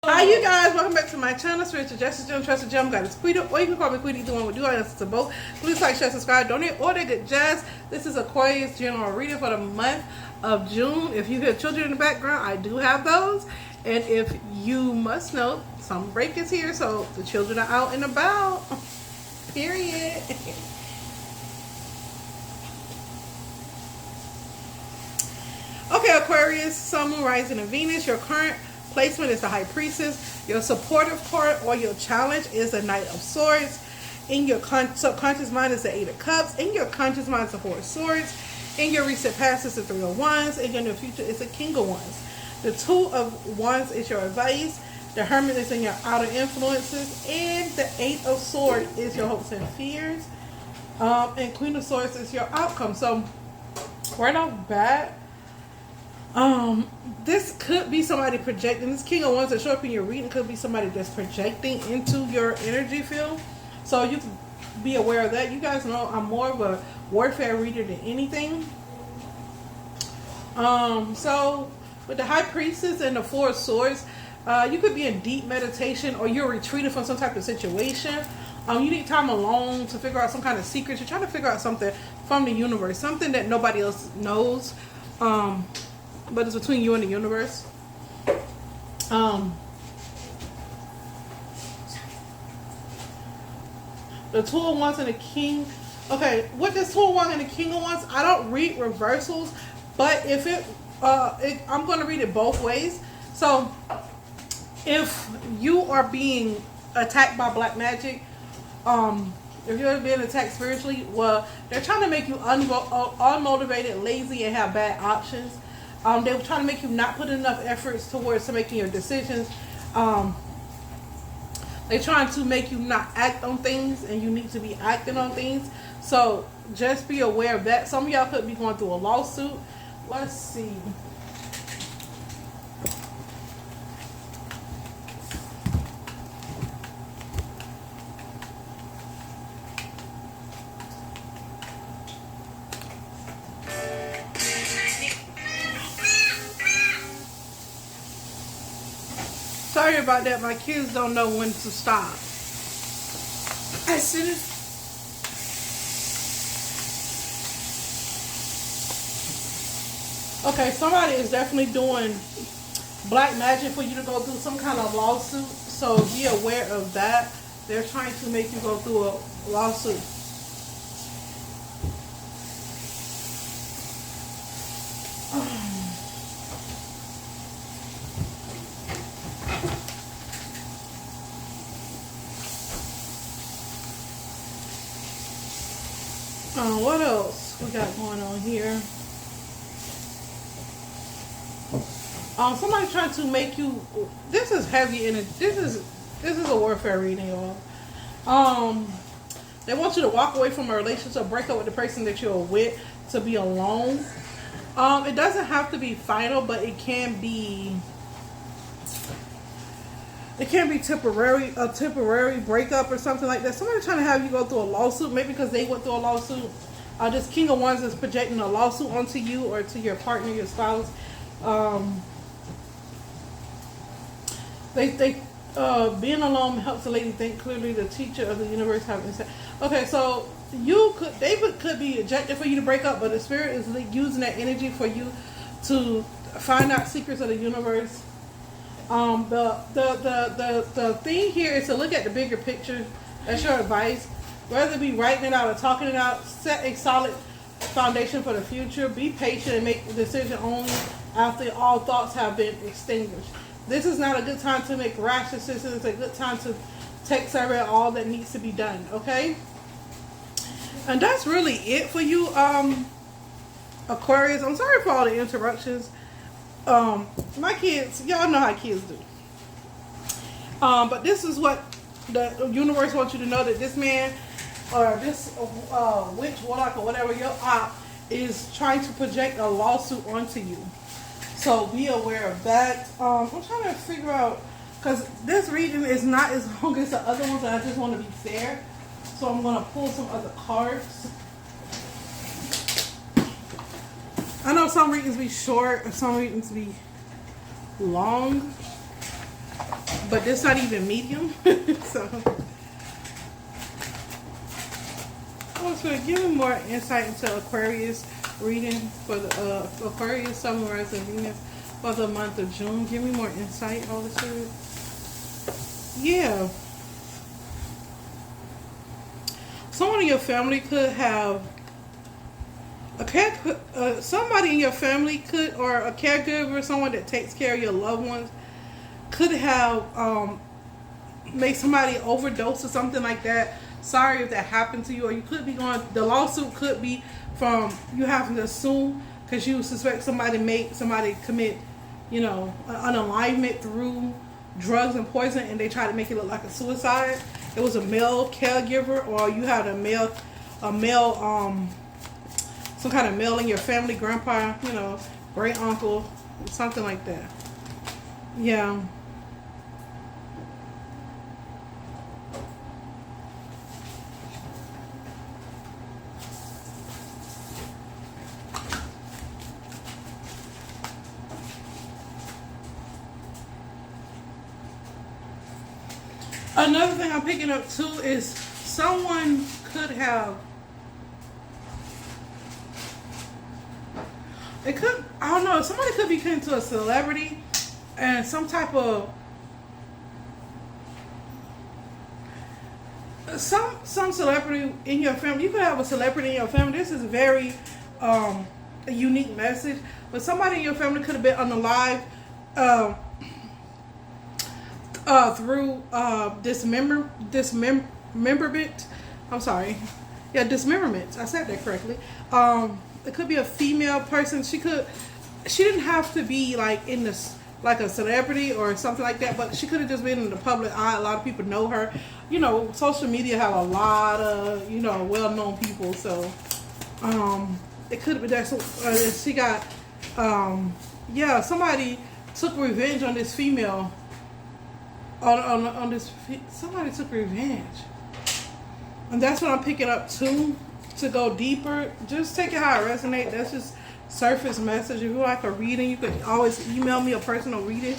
Hi you guys, welcome back to my channel. Spiritual Justice Gem, Trusted Gem, God is Quita, or you can call me Quita, either one will do. I answer to both. Please like, share, subscribe, donate, or that good jazz. This is Aquarius general reading for the month of June. If you hear children in the background, I do have those. And if you must know, some break is here, so the children are out and about. Period. Okay, Aquarius, Sun, Moon, Rising, and Venus. Your current placement is the High Priestess. Your supportive card or your challenge is the Knight of Swords. In your subconscious mind is the Eight of Cups. In your conscious mind is the Four of Swords. In your recent past is the Three of Wands. In your near future is the King of Wands. The Two of Wands is your advice. The Hermit is in your outer influences. And the Eight of Swords is your hopes and fears. And Queen of Swords is your outcome. So, right off bat, this could be somebody projecting. This King of Wands that show up in your reading could be somebody that's projecting into your energy field. So you can be aware of that. You guys know I'm more of a warfare reader than anything. So with the High Priestess and the Four of Swords, you could be in deep meditation or you're retreating from some type of situation. You need time alone to figure out some kind of secrets. You're trying to figure out something from the universe, something that nobody else knows. But it's between you and the universe. The Two of Wands and the King. Okay, with this Two of Wands and the King of Wands, I don't read reversals, but if I'm going to read it both ways. So, if you are being attacked by black magic, if you're being attacked spiritually, well, they're trying to make you unmotivated, lazy, and have bad options. They're trying to make you not put enough efforts towards making your decisions. They're trying to make you not act on things, and you need to be acting on things. So just be aware of that. Some of y'all could be going through a lawsuit. Let's see. Sorry about that. My kids don't know when to stop. As soon as okay, somebody is definitely doing black magic for you to go through some kind of lawsuit. So be aware of that. They're trying to make you go through a lawsuit. What else we got going on here? Somebody trying to make you. This is heavy in it. This is a warfare reading, y'all. They want you to walk away from a relationship, break up with the person that you're with, to be alone. It doesn't have to be final, but it can be. It can be temporary, a temporary breakup or something like that. Somebody trying to have you go through a lawsuit, maybe because they went through a lawsuit. This King of Wands is projecting a lawsuit onto you or to your partner, your spouse. Being alone helps the lady think clearly. The teacher of the universe having said. Okay, so they could be ejected for you to break up, but the spirit is using that energy for you to find out secrets of the universe. The thing here is to look at the bigger picture. That's your advice. Whether it be writing it out or talking it out, set a solid foundation for the future. Be patient and make the decision only after all thoughts have been extinguished. This is not a good time to make rash decisions. It's a good time to take survey of all that needs to be done. Okay? And that's really it for you, Aquarius. I'm sorry for all the interruptions. My kids, y'all know how kids do. But this is what the universe wants you to know, that this man or this witch, warlock, or whatever your op is trying to project a lawsuit onto you. So be aware of that. I'm trying to figure out, because this reading is not as long as the other ones, and I just want to be fair. So I'm going to pull some other cards. I know some readings be short and some readings be long. but it's not even medium. So, give me more insight into Aquarius reading for the Aquarius, Sun, Moon, Rising, Venus for the month of June. Give me more insight, Holy Spirit. Yeah. Someone in your family could have somebody in your family could, or a caregiver, someone that takes care of your loved ones, could have made somebody overdose or something like that. Sorry if that happened to you, or you could be going. The lawsuit could be from you having to sue because you suspect somebody commit, an unalignment through drugs and poison, and they try to make it look like a suicide. It was a male caregiver, or you had a male, some kind of male in your family, grandpa, great uncle, something like that. Yeah. Another thing I'm picking up too is someone could have, somebody could be connected to a celebrity and some type of, some celebrity in your family. You could have a celebrity in your family. This is very a unique message, but somebody in your family could have been unalive through dismemberment. I'm sorry. Yeah, dismemberment. I said that correctly. It could be a female person. She didn't have to be like in this, like a celebrity or something like that, but she could have just been in the public eye. A lot of people know her. Social media have a lot of, well-known people. So, it could have been that. She got, somebody took revenge on this female. Somebody took revenge, and that's what I'm picking up too. To go deeper, just take it how it resonates. That's just surface message. If you like a reading, you could always email me a personal reading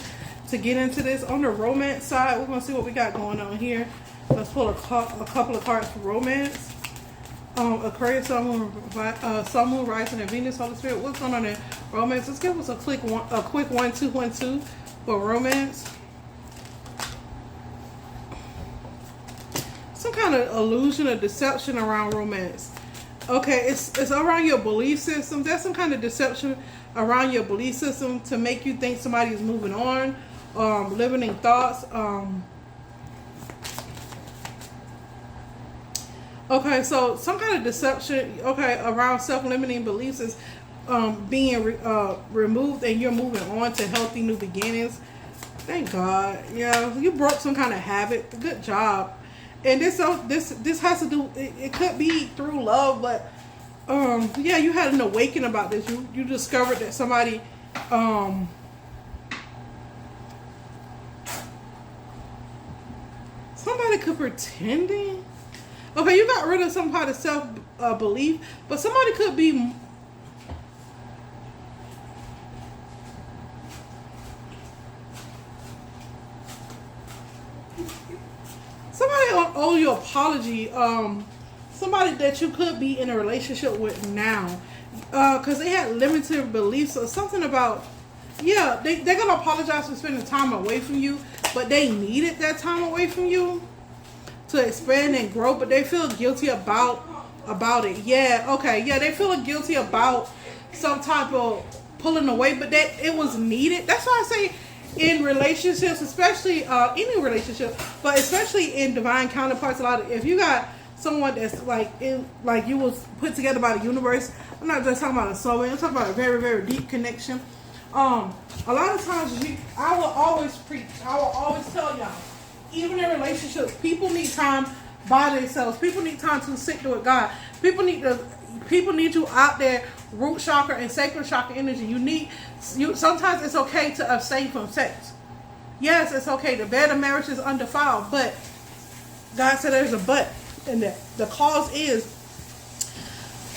to get into this. On the romance side, we're gonna see what we got going on here. Let's pull a couple of cards for romance. Aquarius, Sun, Moon, Rising, and Venus, Holy Spirit. What's going on in romance? Let's give us a quick 1-2-1-2 for romance. Some kind of illusion or deception around romance. Okay, it's around your belief system. There's some kind of deception around your belief system to make you think somebody is moving on, limiting thoughts. Okay, so some kind of deception, around self-limiting beliefs is being removed, and you're moving on to healthy new beginnings. Thank God. Yeah, you broke some kind of habit. Good job. And this has to do. It could be through love, but you had an awakening about this. You discovered that somebody could pretending. Okay, you got rid of some kind of self belief, but somebody could be. Somebody owe you an apology. Somebody that you could be in a relationship with now, because they had limited beliefs or something about. Yeah, they're gonna apologize for spending time away from you, but they needed that time away from you to expand and grow. But they feel guilty about it. Yeah, okay, yeah, they feel guilty about some type of pulling away, but that it was needed. That's why I say, in relationships, especially any relationship, but especially in divine counterparts, if you got someone that's like you was put together by the universe, I'm not just talking about a soulmate, I'm talking about a very, very deep connection. A lot of times I will always preach, I will always tell y'all, even in relationships, people need time by themselves. People need time to sit with God. People need you out there, root chakra and sacral chakra energy. Sometimes it's okay to abstain from sex. Yes, it's okay. The bed of marriage is undefiled, but God said there's a but, and the cause is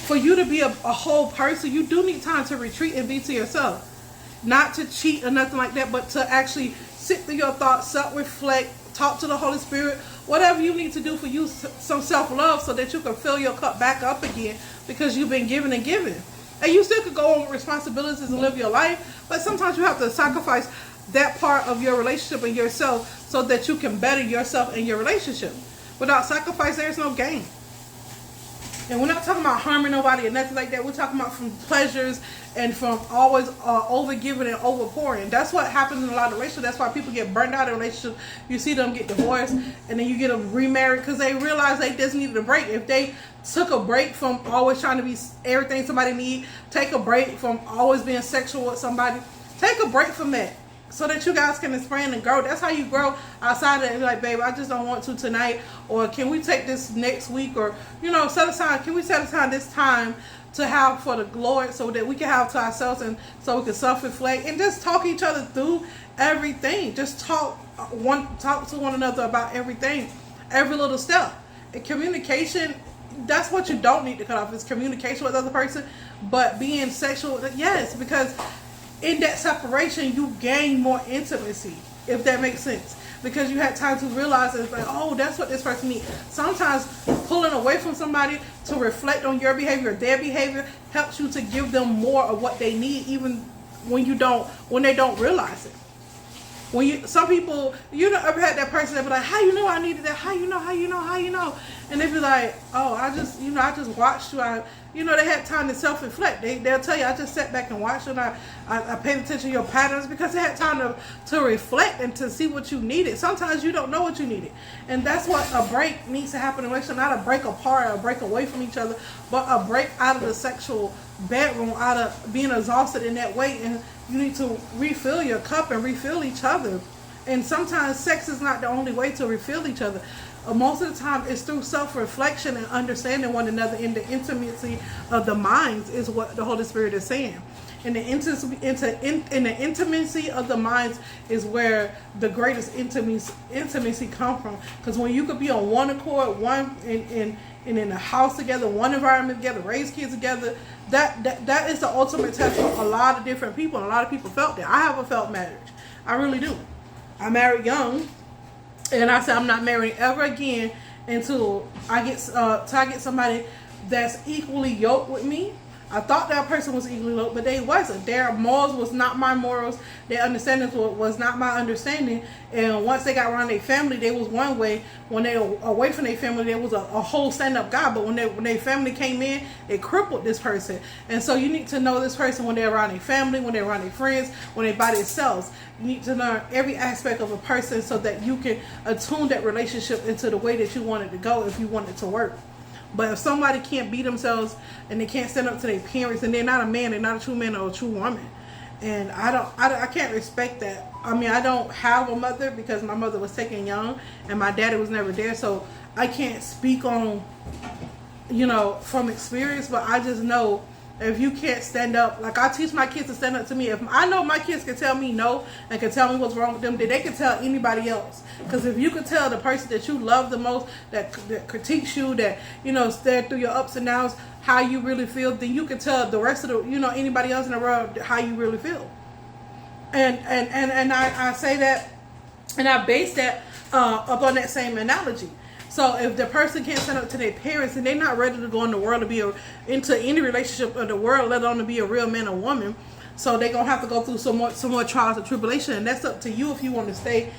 for you to be a whole person. You do need time to retreat and be to yourself. not to cheat or nothing like that, but to actually sit through your thoughts, self-reflect, talk to the Holy Spirit, whatever you need to do for you, some self-love, so that you can fill your cup back up again, because you've been given and given. And you still could go on with responsibilities and live your life, but sometimes you have to sacrifice that part of your relationship and yourself so that you can better yourself and your relationship. Without sacrifice, there's no gain. And we're not talking about harming nobody or nothing like that. We're talking about from pleasures and from always over-giving and over-pouring. That's what happens in a lot of relationships. That's why people get burned out in relationships. You see them get divorced, and then you get them remarried because they realize they just needed a break. If they took a break from always trying to be everything somebody needs, take a break from always being sexual with somebody, take a break from that, so that you guys can expand and grow. That's how you grow outside of it. Like, babe, I just don't want to tonight. Or can we take this next week? Or, set aside, can we set aside this time to have for the Lord, so that we can have to ourselves, and so we can self-reflect and just talk each other through everything. Just talk to one another about everything, every little step. And communication, that's what you don't need to cut off, is communication with the other person. But being sexual, yes, because in that separation, you gain more intimacy, if that makes sense. Because you had time to realize it's like, oh, that's what this person needs. Sometimes pulling away from somebody to reflect on your behavior or their behavior helps you to give them more of what they need, even when they don't realize it. Some people, ever had that person that be like, how you know I needed that? How you know? And they be like, oh, I just watched you. They had time to self-reflect. They'll tell you, I just sat back and watched, and I paid attention to your patterns, because they had time to reflect and to see what you needed. Sometimes you don't know what you needed. And that's what a break needs to happen in a relationship. Not a break apart or a break away from each other, but a break out of the sexual bedroom, out of being exhausted in that way. And you need to refill your cup and refill each other. And sometimes sex is not the only way to refill each other. Most of the time, it's through self-reflection and understanding one another in the intimacy of the minds, is what the Holy Spirit is saying. In the intimacy of the minds is where the greatest intimacy come from. Because when you could be on one accord, and in a house together, one environment together, raise kids together, that is the ultimate test for a lot of different people. And a lot of people felt that. I haven't felt marriage. I really do. I married young. And I said I'm not marrying ever again until I get somebody that's equally yoked with me. I thought that person was equally yoked, but they wasn't. Their morals was not my morals. Their understanding was not my understanding. And once they got around their family, they was one way. When they were away from their family, there was a whole stand-up guy. But when their family came in, it crippled this person. And so you need to know this person when they're around their family, when they're around their friends, when they're by themselves. You need to learn every aspect of a person so that you can attune that relationship into the way that you want it to go, if you want it to work. But if somebody can't be themselves and they can't stand up to their parents, and they're not a man, they're not a true man or a true woman. And I can't respect that. I mean, I don't have a mother because my mother was taken young and my daddy was never there. So I can't speak on, from experience, but I just know if you can't stand up, like I teach my kids to stand up to me. If I know my kids can tell me no and can tell me what's wrong with them, then they can tell anybody else. Because if you could tell the person that you love the most, that critiques you, that stare through your ups and downs, how you really feel, then you can tell the rest of the anybody else in the world how you really feel. And I say that, and I base that upon that same analogy. So if the person can't stand up to their parents and they're not ready to go in the world to be into any relationship of the world, let alone to be a real man or woman, so they're gonna have to go through some more trials and tribulation. And that's up to you if you want to stay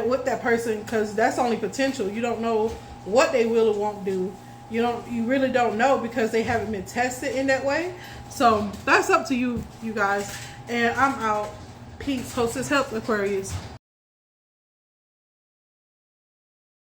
with that person, because that's only potential. You don't know what they will or won't do. You really don't know, because they haven't been tested in that way. So that's up to you guys. And I'm out. Peace. Hostess help, Aquarius.